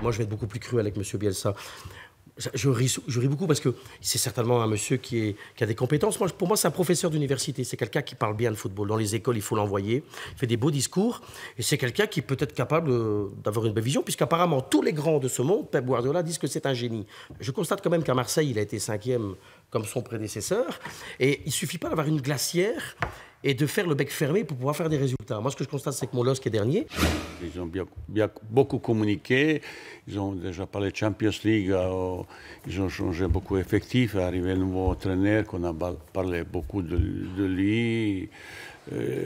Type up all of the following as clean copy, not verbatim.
Moi, je vais être beaucoup plus cru avec M. Bielsa. Je ris beaucoup parce que c'est certainement un monsieur qui a des compétences. Pour moi, c'est un professeur d'université. C'est quelqu'un qui parle bien de football. Dans les écoles, il faut l'envoyer. Il fait des beaux discours. Et c'est quelqu'un qui peut être capable d'avoir une belle vision, puisqu'apparemment, tous les grands de ce monde, Pep Guardiola, disent que c'est un génie. Je constate quand même qu'à Marseille, il a été 5e comme son prédécesseur. Et il ne suffit pas d'avoir une glacière et de faire le bec fermé pour pouvoir faire des résultats. Moi, ce que je constate, c'est que mon LOSC est dernier. Ils ont beaucoup communiqué, ils ont déjà parlé de Champions League, ils ont changé beaucoup d'effectifs, est arrivé un nouveau entraîneur qu'on a parlé beaucoup de lui.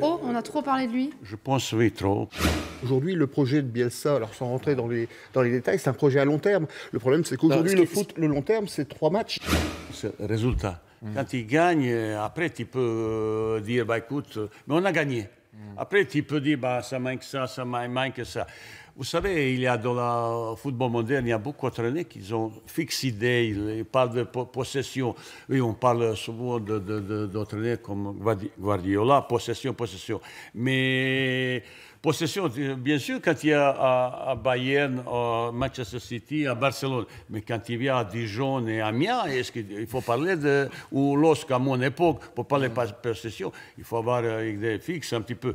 Oh, on a trop parlé de lui? Je pense, oui, trop. Aujourd'hui, le projet de Bielsa, alors sans rentrer dans les détails, c'est un projet à long terme. Le problème, c'est qu'aujourd'hui, le foot, le long terme, c'est 3 matchs. C'est le résultat. Quand il gagne, après, tu peux dire, bah, écoute, mais on a gagné. Après, tu peux dire, bah, ça manque ça. Vous savez, il y a dans le football moderne, il y a beaucoup d'entraîneurs qui ont fixé idée, ils parlent de possession. Oui, on parle souvent d'entraîneurs comme Guardiola, possession. Mais possession, bien sûr, quand il y a à Bayern, à Manchester City, à Barcelone, mais quand il vient à Dijon et à Amiens, est-ce qu'il faut parler de... Ou lorsqu'à mon époque, pour parler de possession, il faut avoir une idée fixe un petit peu.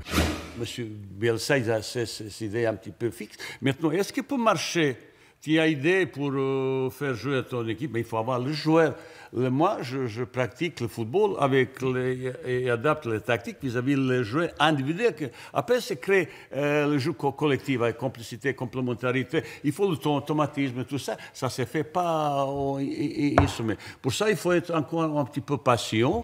Monsieur Bielsa, il a ces idées un petit peu fixes. Maintenant, est-ce qu'il peut marcher? Tu as idée pour faire jouer ton équipe, mais il faut avoir le joueur. Moi, je pratique le football et adapte les tactiques vis-à-vis les joueurs individuels. Après, c'est créer le jeu collectif avec complicité, complémentarité. Il faut l'automatisme, tout ça. Ça ne se fait pas en sommet. Pour ça, il faut être encore un petit peu patient.